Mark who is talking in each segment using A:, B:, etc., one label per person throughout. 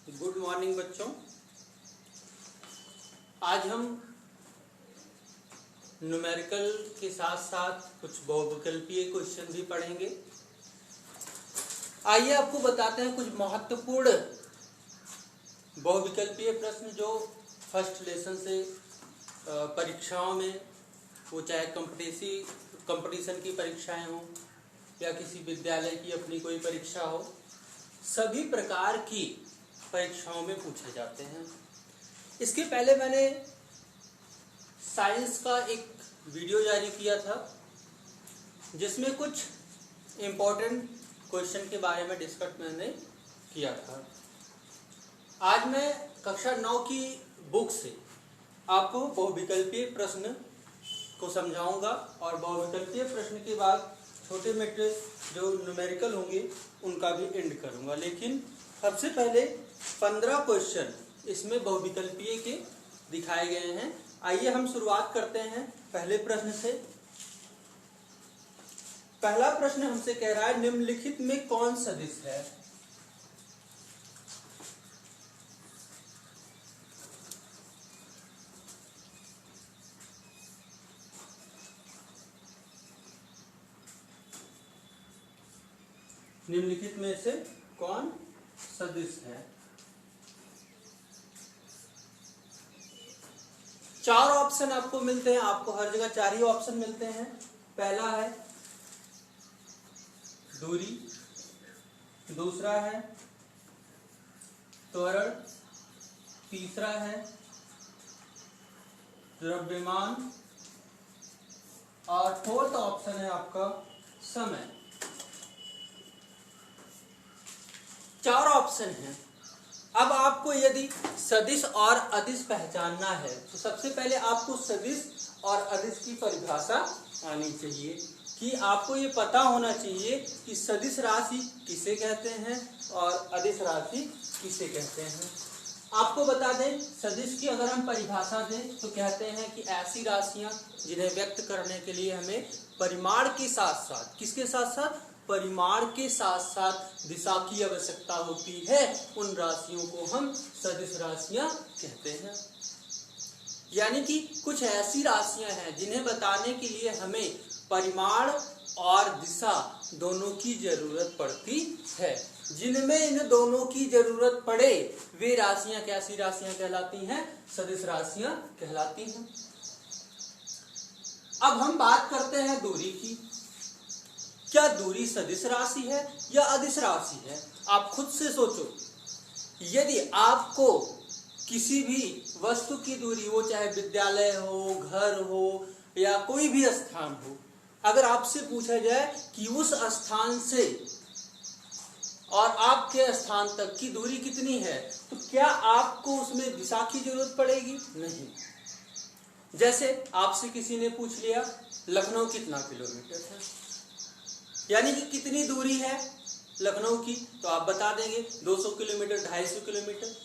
A: Good morning बच्चों। आज हम न्यूमेरिकल के साथ साथ कुछ बहुविकल्पीय क्वेश्चन भी पढ़ेंगे। आइए आपको बताते हैं कुछ महत्वपूर्ण बहुविकल्पीय प्रश्न जो फर्स्ट लेसन से परीक्षाओं में, वो चाहे कंपटीशन की परीक्षाएं हों या किसी विद्यालय की अपनी कोई परीक्षा हो, सभी प्रकार की परीक्षाओं में पूछे जाते हैं। इसके पहले मैंने साइंस का एक वीडियो जारी किया था जिसमें कुछ इम्पोर्टेंट क्वेश्चन के बारे में डिस्कस मैंने किया था। आज मैं कक्षा 9 की बुक से आपको बहुविकल्पीय प्रश्न को समझाऊंगा और बहुविकल्पीय प्रश्न के बाद छोटे मोटे जो न्यूमेरिकल होंगे उनका भी एंड करूंगा। लेकिन सबसे पहले 15 क्वेश्चन इसमें बहुविकल्पीय के दिखाए गए हैं। आइए हम शुरुआत करते हैं पहले प्रश्न से। पहला प्रश्न हमसे कह रहा है, निम्नलिखित में कौन सदिश है? निम्नलिखित में से कौन सदिश है? 4 ऑप्शन आपको मिलते हैं। आपको हर जगह 4 ही ऑप्शन मिलते हैं। पहला है दूरी, दूसरा है त्वरण, तीसरा है द्रव्यमान और फोर्थ ऑप्शन है आपका समय। 4 ऑप्शन हैं। अब आपको यदि सदिश और अदिश पहचानना है तो सबसे पहले आपको सदिश और अदिश की परिभाषा आनी चाहिए कि आपको ये पता होना चाहिए कि सदिश राशि किसे कहते हैं और अदिश राशि किसे कहते हैं। आपको बता दें, सदिश की अगर हम परिभाषा दें तो कहते हैं कि ऐसी राशियां जिन्हें व्यक्त करने के लिए हमें परिमाण के साथ साथ, किसके साथ साथ, परिमाण के साथ साथ दिशा की आवश्यकता होती है, उन राशियों को हम सदिश राशियां कहते हैं। यानी कि कुछ ऐसी राशियां हैं जिन्हें बताने के लिए हमें परिमाण और दिशा दोनों की जरूरत पड़ती है। जिनमें इन दोनों की जरूरत पड़े वे राशियां कैसी राशियां कहलाती हैं? सदिश राशियां कहलाती हैं। अब हम बात करते हैं दूरी की। क्या दूरी सदिश राशि है या अदिश राशि है? आप खुद से सोचो। यदि आपको किसी भी वस्तु की दूरी, वो चाहे विद्यालय हो, घर हो या कोई भी स्थान हो, अगर आपसे पूछा जाए कि उस स्थान से और आपके स्थान तक की दूरी कितनी है, तो क्या आपको उसमें दिशा की जरूरत पड़ेगी? नहीं। जैसे आपसे किसी ने पूछ लिया लखनऊ कितना किलोमीटर है, यानी कि कितनी दूरी है लखनऊ की, तो आप बता देंगे 200 किलोमीटर, 250 किलोमीटर।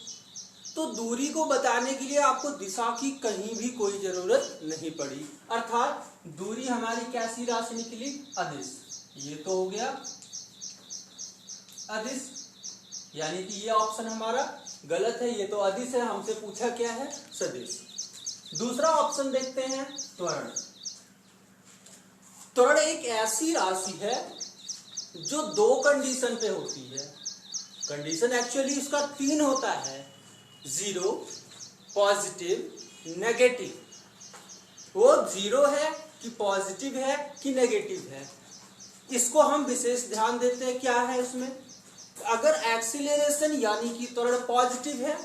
A: तो दूरी को बताने के लिए आपको दिशा की कहीं भी कोई जरूरत नहीं पड़ी। अर्थात दूरी हमारी कैसी राशि निकली? अदिश। ये तो हो गया अदिश, यानी कि ये ऑप्शन हमारा गलत है। ये तो अदिश है, हमसे पूछा क्या है? सदिश। दूसरा ऑप्शन देखते हैं, त्वरण। त्वरण एक ऐसी राशि है जो 2 कंडीशन पे होती है। कंडीशन एक्चुअली इसका 3 होता है, 0, पॉजिटिव, नेगेटिव। वो 0 है कि पॉजिटिव है कि नेगेटिव है, इसको हम विशेष ध्यान देते हैं। क्या है इसमें? अगर एक्सीलरेशन यानी कि त्वरण पॉजिटिव है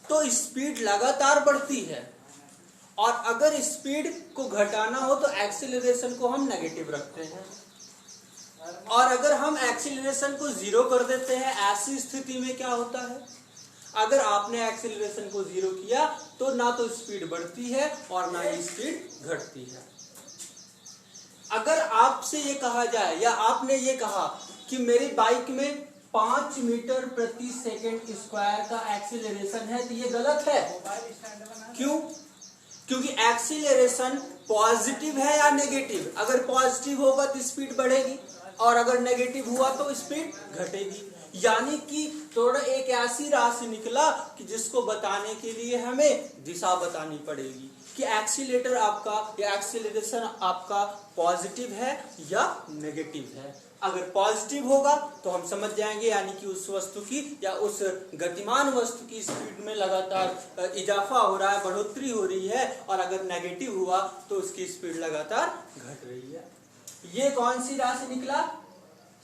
A: तो स्पीड लगातार बढ़ती है, और अगर स्पीड को घटाना हो तो एक्सीलरेशन को हम नेगेटिव रखते हैं। और अगर हम एक्सीलरेशन को 0 कर देते हैं, ऐसी स्थिति में क्या होता है? अगर आपने एक्सीलरेशन को 0 किया तो ना तो स्पीड बढ़ती है और ना ही स्पीड घटती है। अगर आपसे ये कहा जाए या आपने ये कहा कि मेरी बाइक में 5 मीटर प्रति सेकंड स्क्वायर का एक्सीलरेशन है, तो ये गलत है। क्यों? क्योंकि एक्सीलरेशन पॉजिटिव है या नेगेटिव? अगर पॉजिटिव होगा तो स्पीड बढ़ेगी और अगर नेगेटिव हुआ तो स्पीड घटेगी। यानी कि थोड़ा एक ऐसी राशि निकला कि जिसको बताने के लिए हमें दिशा बतानी पड़ेगी कि एक्सीलेटर आपका या एक्सीलरेशन आपका पॉजिटिव है या नेगेटिव है। अगर पॉजिटिव होगा तो हम समझ जाएंगे, यानी कि उस वस्तु की या उस गतिमान वस्तु की स्पीड में लगातार इजाफा हो रहा है, बढ़ोतरी हो रही है, और अगर नेगेटिव हुआ तो उसकी स्पीड लगातार घट रही है। ये कौन सी राशि निकला?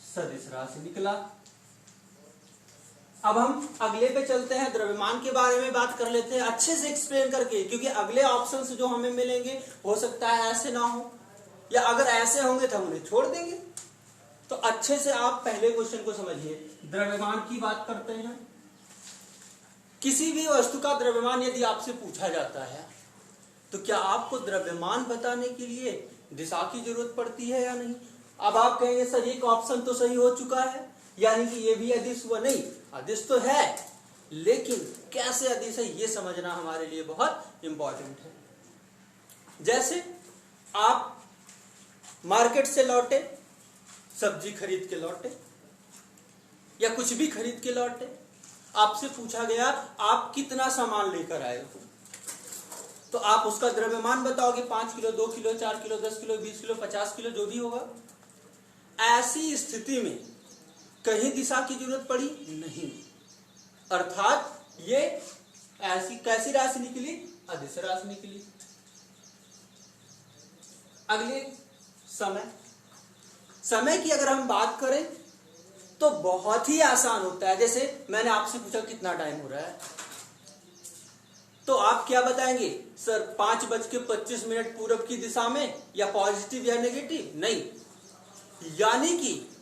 A: सदिश राशि निकला। अब हम अगले पे चलते हैं, द्रव्यमान के बारे में बात कर लेते हैं अच्छे से एक्सप्लेन करके, क्योंकि अगले ऑप्शंस जो हमें मिलेंगे हो सकता है ऐसे ना हो, या अगर ऐसे होंगे तो हम उन्हें छोड़ देंगे। तो अच्छे से आप पहले क्वेश्चन को समझिए। द्रव्यमान की बात करते हैं। किसी भी वस्तु का द्रव्यमान यदि आपसे पूछा जाता है तो क्या आपको द्रव्यमान बताने के लिए दिशा की जरूरत पड़ती है या नहीं? अब आप कहेंगे सर एक ऑप्शन तो सही हो चुका है, यानी कि ये भी अदिश हुआ। नहीं, अदिश तो है, लेकिन कैसे अदिश है ये समझना हमारे लिए बहुत इंपॉर्टेंट है। जैसे आप मार्केट से लौटे, सब्जी खरीद के लौटे या कुछ भी खरीद के लौटे, आपसे पूछा गया आप कितना सामान लेकर आए हो, तो आप उसका द्रव्यमान बताओगे 5 kilo, 2 kilo, 4 kilo, 10 kilo, 20 kilo, 50 kilo, जो भी होगा। ऐसी स्थिति में कहीं दिशा की जरूरत पड़ी नहीं, अर्थात ये ऐसी कैसी राशि निकली? अदिश राशि निकली। अगले समय की अगर हम बात करें तो बहुत ही आसान होता है। जैसे मैंने आपसे पूछा कितना टाइम हो रहा है, तो आप क्या बताएंगे? सर 5:25 पूरब की दिशा में, या पॉजिटिव या नेगेटिव? नहीं, यानी कि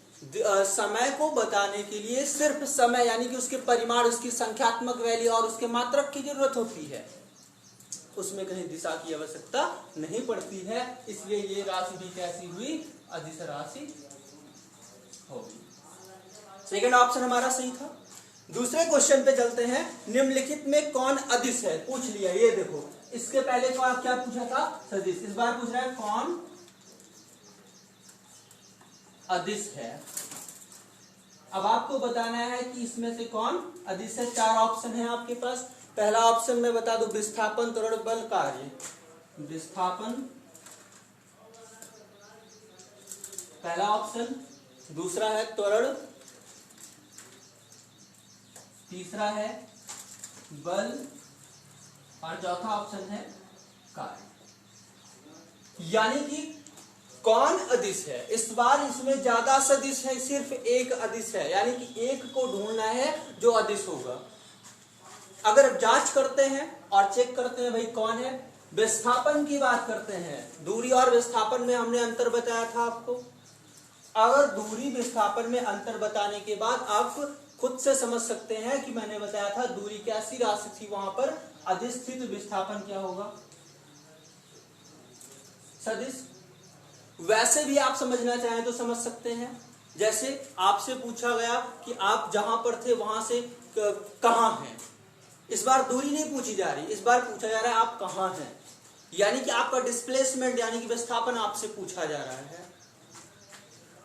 A: समय को बताने के लिए सिर्फ समय यानी कि उसके परिमाण, उसकी संख्यात्मक वैल्यू और उसके मात्रक की जरूरत होती है, उसमें कहीं दिशा की आवश्यकता नहीं पड़ती है। इसलिए ये राशि भी कैसी हुई? अदिश राशि होगी। सेकंड ऑप्शन हमारा सही था। दूसरे क्वेश्चन पे चलते हैं। निम्नलिखित में कौन अदिश है? पूछ लिया, ये देखो। इसके पहले क्या पूछा था? सदिश। इस बार पूछ रहा है कौन अदिश है। अब आपको बताना है कि इसमें से कौन अदिश है। 4 ऑप्शन है आपके पास। पहला ऑप्शन मैं बता दूं, विस्थापन, त्वरण, बल, कार्य। विस्थापन पहला ऑप्शन, दूसरा है त्वरण, तीसरा है बल, और चौथा ऑप्शन है कार्य। यानी कि कौन अदिश है? इस बार इसमें ज्यादा सदिश है, सिर्फ एक अदिश है, यानी कि एक को ढूंढना है जो अदिश होगा। अगर जांच करते हैं और चेक करते हैं भाई कौन है, विस्थापन की बात करते हैं। दूरी और विस्थापन में हमने अंतर बताया था आपको। अगर दूरी विस्थापन में अंतर बताने के बाद आप खुद से समझ सकते हैं कि मैंने बताया था दूरी कैसी राशि थी, वहां पर अधिष्ठित विस्थापन क्या होगा? सदिश। वैसे भी आप समझना चाहें तो समझ सकते हैं। जैसे आपसे पूछा गया कि आप जहां पर थे वहां से कहां हैं। इस बार दूरी नहीं पूछी जा रही, इस बार पूछा जा रहा है आप कहां हैं, यानी कि आपका डिस्प्लेसमेंट यानी कि विस्थापन आपसे पूछा जा रहा है।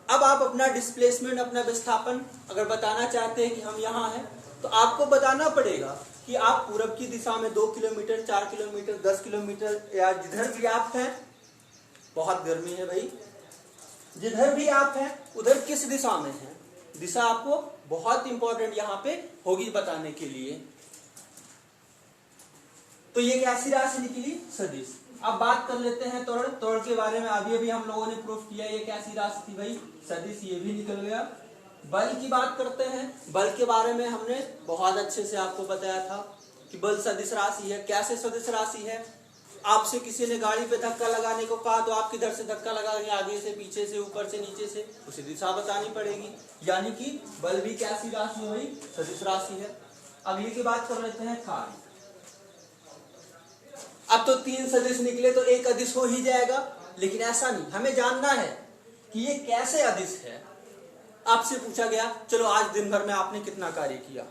A: अब आप अपना डिस्प्लेसमेंट, अपना विस्थापन अगर बताना चाहते हैं कि हम यहां हैं, तो आपको बताना पड़ेगा कि आप पूरब की दिशा में 2 किलोमीटर, 4 किलोमीटर, 10 किलोमीटर, या जिधर भी आप हैं, बहुत गर्मी है भाई, जिधर भी आप हैं उधर किस दिशा में है। दिशा आपको बहुत इंपॉर्टेंट यहां पे होगी बताने के लिए। तो ये कैसी राशि निकली? सदिश। अब बात कर लेते हैं त्वरण। त्वरण के बारे में अभी हम लोगों ने प्रूफ किया, ये कैसी राशि थी भाई? सदिश। ये भी निकल गया। बल की बात करते हैं। बल के बारे में हमने बहुत अच्छे से आपको बताया था कि बल सदिश राशि है। कैसे सदिश राशि है? आपसे किसी ने गाड़ी पे धक्का लगाने को कहा तो आप किधर से धक्का लगाएंगे? आगे से, पीछे से, ऊपर से, नीचे से, उसे दिशा बतानी पड़ेगी। यानी कि बल भी कैसी राशि हुई? सदिश राशि है। अगली की बात कर लेते हैं कार्य। अब तो 3 सदिश निकले तो एक अदिश हो ही जाएगा, लेकिन ऐसा नहीं, हमें जानना है कि ये कैसे अदिश है। आपसे पूछा गया चलो आज दिन भर में आपने कितना कार्य किया,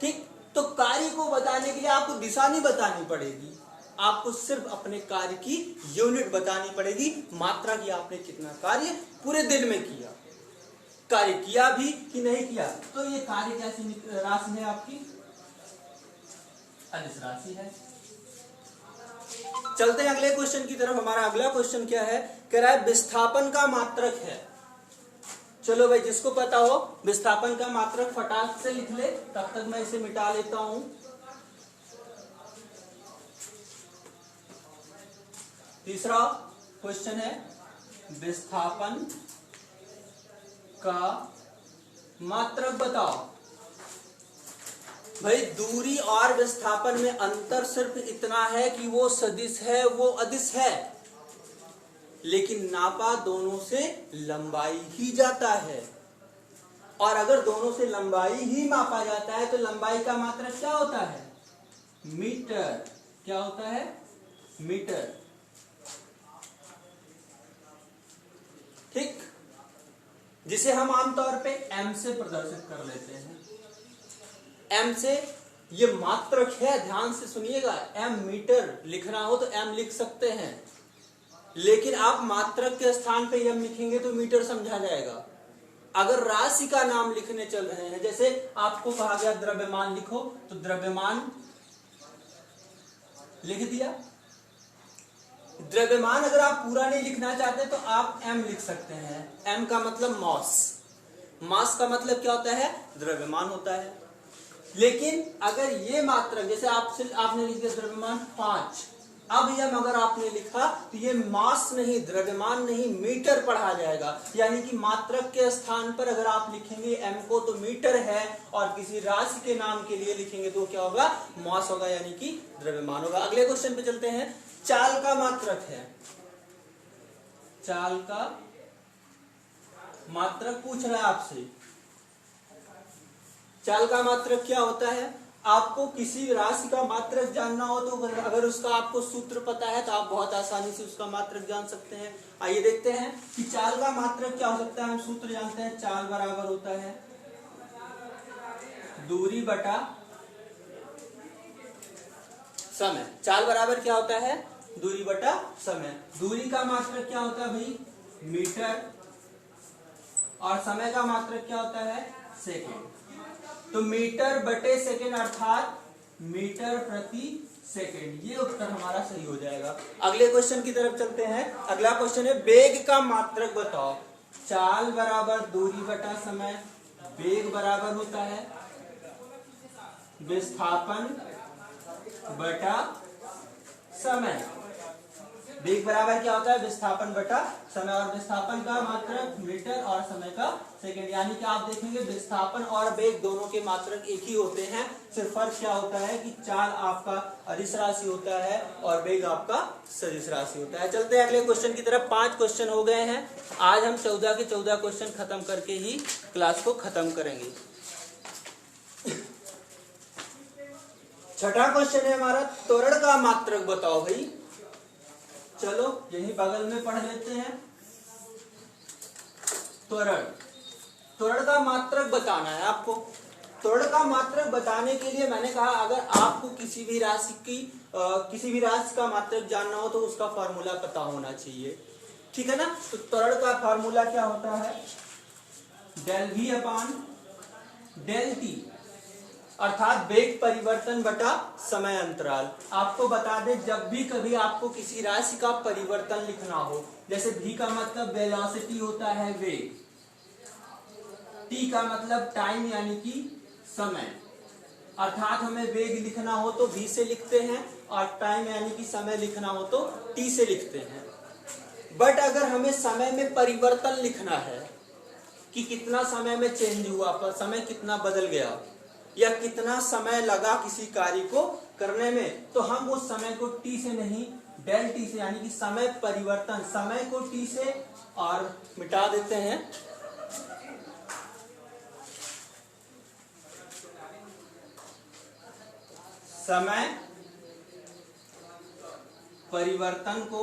A: ठीक, तो कार्य को बताने के लिए आपको दिशा नहीं बतानी पड़ेगी, आपको सिर्फ अपने कार्य की यूनिट बतानी पड़ेगी, मात्रा की आपने कितना कार्य पूरे दिन में किया। कार्य किया भी कि नहीं किया। तो ये कार्य कैसी राशि है आपकी, अदिश राशि है। चलते हैं अगले क्वेश्चन की तरफ। हमारा अगला क्वेश्चन क्या है, कह रहा है विस्थापन का मात्रक है। चलो भाई, जिसको पता हो विस्थापन का मात्रक फटाक से लिख ले, तब तक मैं इसे मिटा लेता हूं। तीसरा क्वेश्चन है विस्थापन का मात्रक बताओ। भाई दूरी और विस्थापन में अंतर सिर्फ इतना है कि वो सदिश है वो अदिश है, लेकिन नापा दोनों से लंबाई ही जाता है। और अगर दोनों से लंबाई ही मापा जाता है तो लंबाई का मात्रक क्या होता है, मीटर। क्या होता है, मीटर। ठीक, जिसे हम आमतौर पे m से प्रदर्शित कर लेते हैं। m से, ये मात्रक है, ध्यान से सुनिएगा। m मीटर लिखना हो तो m लिख सकते हैं, लेकिन आप मात्रक के स्थान पे m लिखेंगे तो मीटर समझा जाएगा। अगर राशि का नाम लिखने चल रहे हैं, जैसे आपको कहा गया द्रव्यमान लिखो, तो द्रव्यमान लिख दिया। द्रव्यमान अगर आप पूरा नहीं लिखना चाहते तो आप m लिख सकते हैं। m का मतलब मास, मास का मतलब क्या होता है, द्रव्यमान होता है। लेकिन अगर ये मात्रक, जैसे आपने लिख दिया द्रव्यमान 5, अब यह अगर आपने लिखा तो ये मास नहीं, द्रव्यमान नहीं, मीटर पढ़ा जाएगा। यानी कि मात्रक के स्थान पर अगर आप लिखेंगे m को तो मीटर है, और किसी राशि के नाम के लिए लिखेंगे तो क्या होगा, मास होगा, यानी कि द्रव्यमान होगा। अगले क्वेश्चन पे चलते हैं। चाल का मात्रक है, चाल का मात्रक पूछ रहा है आपसे। चाल का मात्रक क्या होता है, आपको किसी राशि का मात्रक जानना हो तो अगर उसका आपको सूत्र पता है तो आप बहुत आसानी से उसका मात्रक जान सकते हैं। आइए देखते हैं कि चाल का मात्रक क्या हो सकता है। हम सूत्र जानते हैं, चाल बराबर होता है दूरी बटा समय। चाल बराबर क्या होता है, दूरी बटा समय। दूरी का मात्रक क्या होता है भाई, मीटर, और समय का मात्रक क्या होता है, सेकेंड। तो मीटर बटे सेकेंड अर्थात मीटर प्रति सेकेंड, ये उत्तर हमारा सही हो जाएगा। अगले क्वेश्चन की तरफ चलते हैं। अगला क्वेश्चन है वेग का मात्रक बताओ। चाल बराबर दूरी बटा समय, वेग बराबर होता है विस्थापन बटा समय। वेग बराबर क्या होता है, विस्थापन बटा समय, और विस्थापन का मात्रक मीटर और समय का सेकंड। यानी कि आप देखेंगे विस्थापन और वेग दोनों के मात्रक एक ही होते हैं, सिर्फ फर्क क्या होता है कि चाल आपका अदिश राशि होता है और वेग आपका सदिश राशि होता है। चलते हैं अगले क्वेश्चन की तरफ। 5 क्वेश्चन हो गए हैं। आज हम 14 के 14 क्वेश्चन खत्म करके ही क्लास को खत्म करेंगे। छठा क्वेश्चन है हमारा, त्वरण का मात्रक बताओ भाई। चलो यही बगल में पढ़ लेते हैं। त्वरण, त्वरण का मात्रक बताना है आपको। त्वरण का मात्रक बताने के लिए मैंने कहा, अगर आपको किसी भी राशि का मात्रक जानना हो तो उसका फॉर्मूला पता होना चाहिए, ठीक है ना। तो त्वरण का फॉर्मूला क्या होता है, del v upon del t, अर्थात वेग परिवर्तन बटा समय अंतराल। आपको बता दें, जब भी कभी आपको किसी राशि का परिवर्तन लिखना हो, जैसे v का मतलब वेलोसिटी होता है वेग, t का मतलब टाइम यानी कि समय, अर्थात हमें वेग लिखना हो तो v से लिखते हैं और टाइम यानी कि समय लिखना हो तो t से लिखते हैं। बट अगर हमें समय में परिवर्तन लिखना है कि कितना समय में चेंज हुआ, पर समय कितना बदल गया या कितना समय लगा किसी कार्य को करने में, तो हम उस समय को t से नहीं डेल t से, यानी कि समय परिवर्तन, समय को t से और मिटा देते हैं। समय परिवर्तन को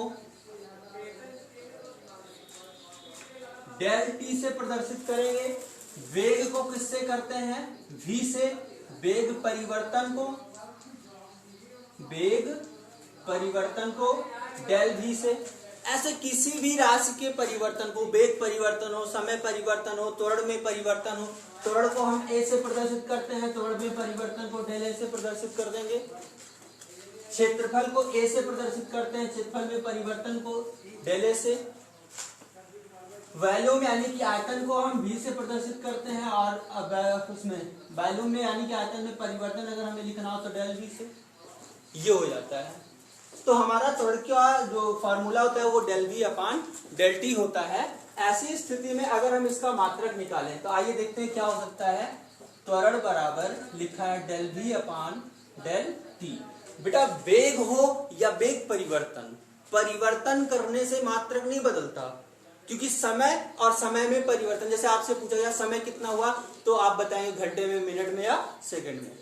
A: डेल t से प्रदर्शित करेंगे। वेग को किससे करते हैं, v से। वेग परिवर्तन को डेल v से। ऐसे किसी भी राशि के परिवर्तन को, वेग परिवर्तन हो, समय परिवर्तन हो, त्वरण में परिवर्तन हो, त्वरण को हम ए से प्रदर्शित करते हैं, त्वरण में परिवर्तन को डेल ए से प्रदर्शित कर देंगे। क्षेत्रफल को ए से प्रदर्शित करते हैं, क्षेत्रफल में परिवर्तन को डेल ए से। वॉल्यूम यानी कि आयतन को हम v से प्रदर्शित करते हैं, और उसमें वॉल्यूम में यानी कि आयतन में परिवर्तन अगर हमें लिखना हो तो डेल v से। ये हो जाता है। तो हमारा त्वरण का जो फॉर्मूला होता है वो del v upon del t होता है। ऐसी स्थिति में अगर हम इसका मात्रक निकालें तो आइए देखते हैं क्या हो सकता है। त्वरण बराबर लिखा है del v upon del t. बेटा वेग हो या वेग परिवर्तन, परिवर्तन करने से मात्रक नहीं बदलता, क्योंकि समय और समय में परिवर्तन, जैसे आपसे पूछा गया समय कितना हुआ तो आप बताएंगे घंटे में, मिनट में या सेकंड में।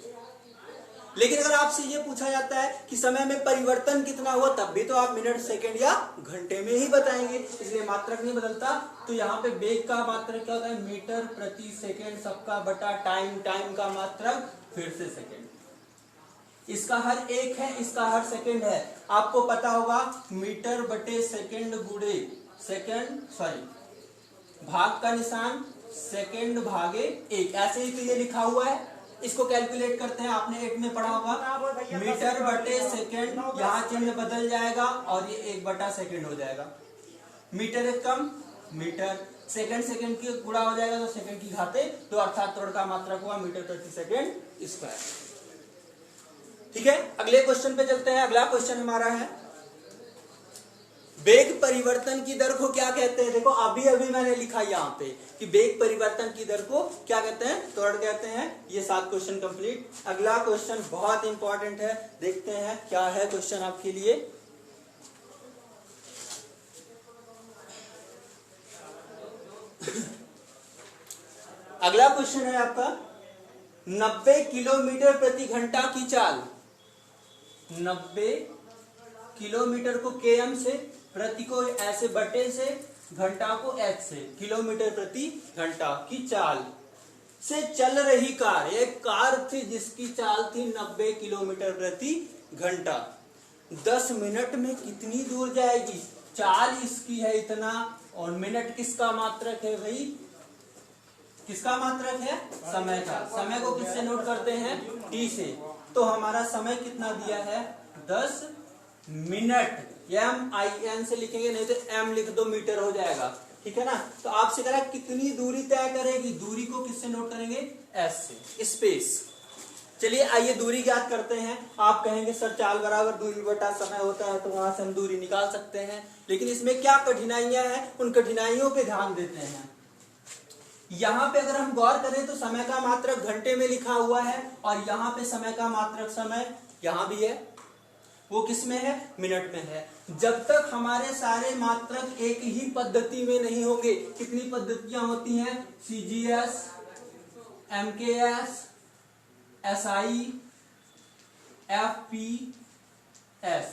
A: लेकिन अगर आपसे ये पूछा जाता है कि समय में परिवर्तन कितना हुआ, तब भी तो आप मिनट, सेकंड या घंटे में ही बताएंगे, इसलिए मात्रक नहीं बदलता। तो यहाँ पे वेग का मात्रक क्या होता है, मीटर प्रति सेकंड सबका बटा टाइम, टाइम का मात्रक फिर से सेकंड। इसका हर एक है, इसका हर सेकंड है। आपको पता होगा मीटर बटे सेकंड गुणे सेकंड, भाग का निशान सेकंड भागे एक, ऐसे ही तो ये लिखा हुआ है। इसको कैलकुलेट करते हैं, आपने 8 में पढ़ा होगा। मीटर बटे सेकंड, यहाँ चिन्ह बदल जाएगा और ये 1 बटा सेकंड हो जाएगा। मीटर एक कम, मीटर सेकंड, सेकंड की गुणा हो जाएगा तो सेकंड की घाते 2, अर्थात त्वरण का मात्रक हुआ मीटर प्रति सेकंड स्क्वायर। ठीक है, अगले क्वेश्चन पे चलते हैं। अगला क्वेश्चन हमारा है वेग परिवर्तन की दर को क्या कहते हैं। देखो अभी अभी मैंने लिखा यहाँ पे कि वेग परिवर्तन की दर को क्या कहते हैं, त्वरण कहते हैं। ये 7 क्वेश्चन कंप्लीट। अगला क्वेश्चन बहुत इंपॉर्टेंट है, देखते हैं क्या है क्वेश्चन आपके लिए। अगला क्वेश्चन है आपका 90 किलोमीटर प्रति घंटा की चाल। 90 किलोमीटर को km से, प्रति को ऐसे बटे से, घंटा को h से, किलोमीटर प्रति घंटा की चाल से चल रही कार। एक कार थी जिसकी चाल थी 90 किलोमीटर प्रति घंटा। 10 मिनट में कितनी दूर जाएगी। चाल इसकी है इतना, और मिनट किसका मात्रक है भाई, किसका मात्रक है, समय का। समय को किससे नोट करते हैं, t से। तो हमारा समय कितना दिया है, 10 मिनट। MIN से लिखेंगे, नहीं तो M लिख दो, मीटर हो जाएगा। ठीक है ना। तो आपसे कह रहा है कितनी दूरी तय करेगी, दूरी को किससे नोट करेंगे, S से, स्पेस। चलिए आइए दूरी ज्ञात करते हैं। आप कहेंगे सर चाल बराबर दूरी बटा समय होता है, तो वहां से हम दूरी निकाल सकते हैं। लेकिन इसमें क्या कठिनाइयां हैं, उन कठिनाइयों पे ध्यान देते हैं। यहाँ पे अगर हम गौर करें तो समय का मात्रक घंटे में लिखा हुआ है, और यहाँ पे समय का मात्रक समय यहाँ भी है, वो किस में है, मिनट में है। जब तक हमारे सारे मात्रक एक ही पद्धति में नहीं होंगे, कितनी पद्धतियां होती हैं, CGS, MKS, SI, FPS,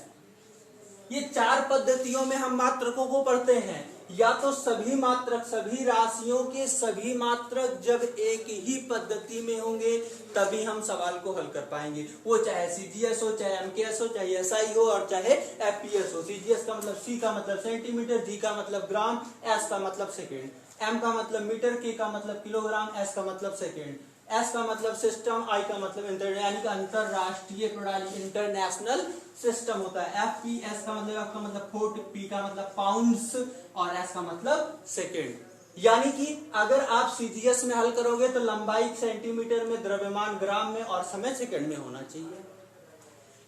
A: ये 4 पद्धतियों में हम मात्रकों को पढ़ते हैं। या तो सभी मात्रक, सभी राशियों के सभी मात्रक जब एक ही पद्धति में होंगे तभी हम सवाल को हल कर पाएंगे। वो चाहे CGS हो, चाहे MKS हो, चाहे SI हो, और चाहे FPS हो। CGS का मतलब C का मतलब सेंटीमीटर, G का मतलब ग्राम, S का मतलब सेकेंड, M का मतलब मीटर, K का मतलब किलोग्राम, S का मतलब सेकेंड, S का मतलब सिस्टम, I का मतलब यानी कि अंतरराष्ट्रीय प्रणाली, इंटरनेशनल सिस्टम होता है। FPS का मतलब फुट, P का मतलब पाउंड्स, और S का मतलब सेकेंड। यानी कि अगर आप CGS में हल करोगे तो लंबाई सेंटीमीटर में, द्रव्यमान ग्राम में, और समय सेकेंड में होना चाहिए।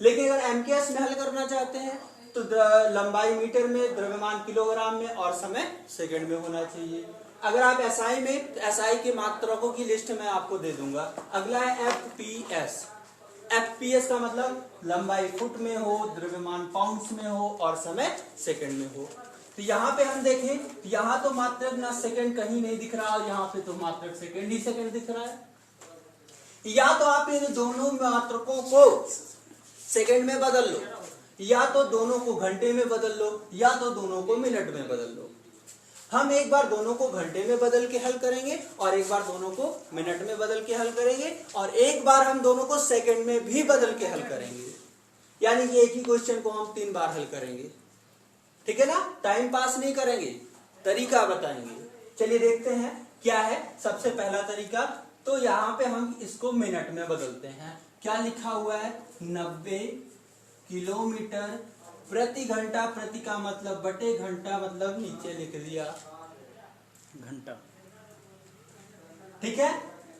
A: लेकिन अगर MKS में हल करना चाहते हैं तो लंबाई मीटर में, द्रव्यमान किलोग्राम में, और समय सेकेंड में होना चाहिए। अगर आप SI में, तो SI के मात्रकों की लिस्ट मैं आपको दे दूंगा। अगला है FPS। FPS का मतलब लंबाई फुट में हो, द्रव्यमान पाउंड्स में हो, और समय सेकंड में हो। तो यहाँ पे हम देखें, यहाँ तो मात्रक ना सेकंड कहीं नहीं दिख रहा, और यहाँ पे तो मात्रक सेकंड ही सेकंड दिख रहा है। या तो आप इन दोनों मात्रकों को सेकंड में बदल लो, या तो दोनों को घंटे में बदल लो, या तो दोनों को मिनट में बदल लो। हम एक बार दोनों को घंटे में बदल के हल करेंगे, और एक बार दोनों को मिनट में बदल के हल करेंगे, और एक बार हम दोनों को सेकंड में भी बदल के हल करेंगे। यानी कि एक ही क्वेश्चन को हम 3 बार हल करेंगे। ठीक है ना, टाइम पास नहीं करेंगे, तरीका बताएंगे। चलिए देखते हैं क्या है सबसे पहला तरीका। तो यहाँ पे हम इसको मिनट में बदलते हैं। क्या लिखा हुआ है, 90 किलोमीटर प्रति घंटा, प्रति का मतलब बटे, घंटा मतलब नीचे लिख दिया घंटा। ठीक है,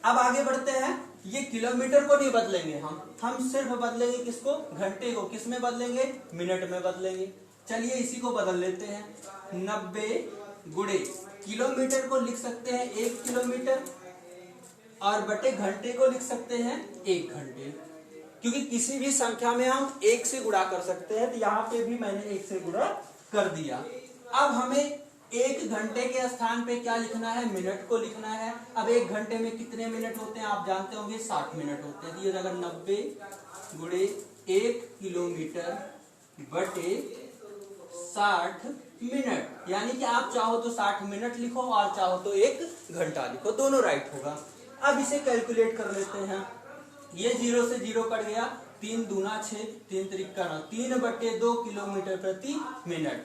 A: अब आगे बढ़ते हैं। ये किलोमीटर को नहीं बदलेंगे हम सिर्फ बदलेंगे किसको, घंटे को। किस में बदलेंगे, मिनट में बदलेंगे। चलिए इसी को बदल लेते हैं। 90 गुणे किलोमीटर को लिख सकते हैं 1 किलोमीटर, और बटे घंटे को लिख सकते हैं 1 घंटे, क्योंकि किसी भी संख्या में हम 1 से गुणा कर सकते हैं। तो यहाँ पे भी मैंने 1 से गुणा कर दिया। अब हमें 1 घंटे के स्थान पे क्या लिखना है, मिनट को लिखना है। अब 1 घंटे में कितने मिनट होते हैं आप जानते होंगे, 60 मिनट होते हैं। ये अगर 90 गुणे 1 किलोमीटर बटे 60 मिनट, यानी कि आप चाहो तो 60 मिनट लिखो और चाहो तो 1 घंटा लिखो, दोनों राइट होगा। अब इसे कैलकुलेट कर लेते हैं। ये 0 से 0 कट गया, 3 दूना 6, 3 त्रिका 9, 3/2 किलोमीटर प्रति मिनट,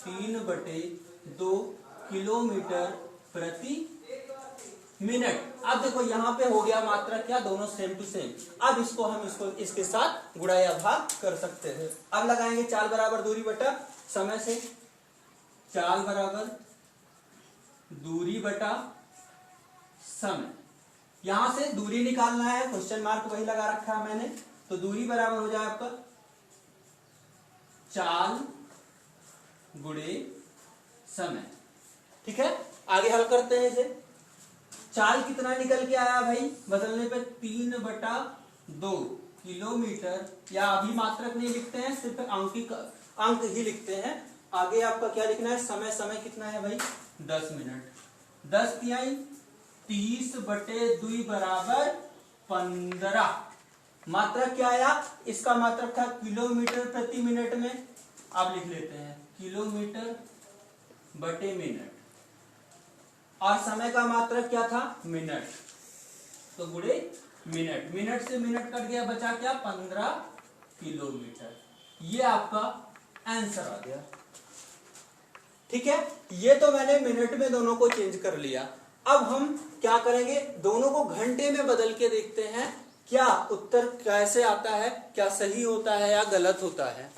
A: 3/2 किलोमीटर प्रति मिनट। अब देखो यहाँ पे हो गया मात्रा क्या, दोनों सेम टू सेम। अब इसको हम इसके साथ गुणा या भाग कर सकते हैं। अब लगाएंगे चाल बराबर दूरी बटा समय से, चाल बराबर दूरी बटा समय। यहां से दूरी निकालना है, क्वेश्चन मार्क वही लगा रखा है मैंने। तो दूरी बराबर हो जाए आपका चाल गुणे समय। ठीक है, आगे हल करते हैं इसे। चाल कितना निकल के आया भाई, बदलने पे 3/2 किलोमीटर, या अभी मात्रक नहीं लिखते हैं, सिर्फ अंक ही लिखते हैं। आगे आपका क्या लिखना है, समय, समय कितना है भाई 10 मिनट, 10 तिहाई 30/2 बराबर 15। मात्रक क्या आया, इसका मात्रक था किलोमीटर प्रति मिनट में। आप लिख लेते हैं किलोमीटर बटे मिनट, और समय का मात्रक क्या था, मिनट, तो गुणे मिनट। मिनट से मिनट कट गया, बचा क्या 15 किलोमीटर। ये आपका आंसर आ गया। ठीक है, ये तो मैंने मिनट में दोनों को चेंज कर लिया। अब हम क्या करेंगे, दोनों को घंटे में बदल के देखते हैं क्या उत्तर कैसे आता है, क्या सही होता है या गलत होता है।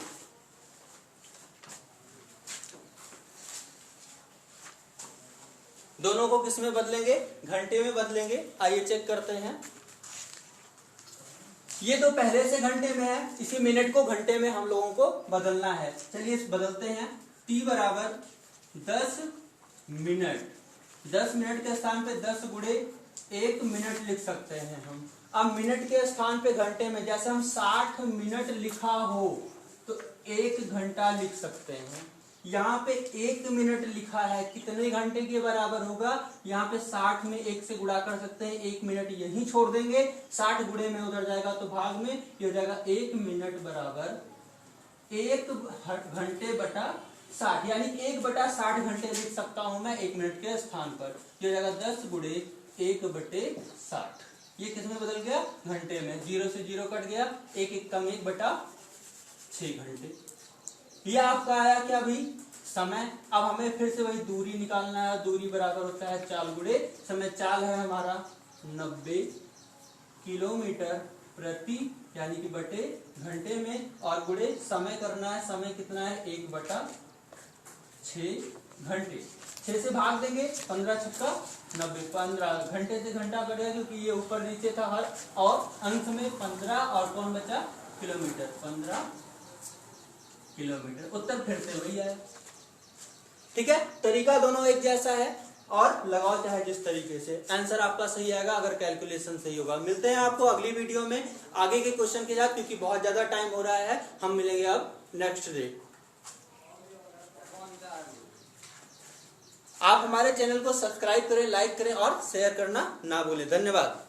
A: दोनों को किस में बदलेंगे, घंटे में बदलेंगे। आइए चेक करते हैं। ये तो पहले से घंटे में है, इसी मिनट को घंटे में हम लोगों को बदलना है। चलिए इस बदलते हैं। t बराबर 10 मिनट, 10 मिनट के स्थान पे 10 गुणे 1 मिनट लिख सकते हैं हम। अब मिनट के स्थान पे घंटे में, जैसे हम 60 मिनट लिखा हो तो 1 घंटा लिख सकते हैं। यहाँ पे 1 मिनट लिखा है, कितने घंटे के बराबर होगा, यहाँ पे 60 में 1 से गुणा कर सकते हैं, 1 मिनट यहीं छोड़ देंगे, 60 गुणे में उधर जाएगा तो भाग में, ये हो जाएगा 1 मिनट बराबर 1 घंटे बटा 60, यानी 1/60 घंटे लिख सकता हूं मैं 1 मिनट के स्थान पर। ये हो जाएगा 10 गुणे 1/60। ये किस में बदल गया, घंटे में। 0 से 0 कट गया, 1 कम 1/6 घंटे। ये आपका आया क्या भाई, समय। अब हमें फिर से वही दूरी निकालना है। दूरी बराबर होता है चाल गुणे समय। चाल है हमारा 90 किलोमीटर प्रति, यानी कि बटे घंटे में, और गुणे समय करना है। समय कितना है, 1/6 घंटे। 6 से भाग देंगे, 15 छक्का 90, 15 घंटे से घंटा कटेगा क्योंकि ये ऊपर नीचे था हर, और अंत में 15, और कौन बचा, किलोमीटर, 15 किलोमीटर। उत्तर फिर से वही है। ठीक है, तरीका दोनों एक जैसा है, और लगाओ चाहे जिस तरीके से, आंसर आपका सही आएगा अगर कैलकुलेशन सही होगा। मिलते हैं आपको अगली वीडियो में आगे के क्वेश्चन के साथ, क्योंकि बहुत ज्यादा टाइम हो रहा है। हम मिलेंगे अब नेक्स्ट डे। आप हमारे चैनल को सब्सक्राइब करें, लाइक करें और शेयर करना ना भूलें। धन्यवाद।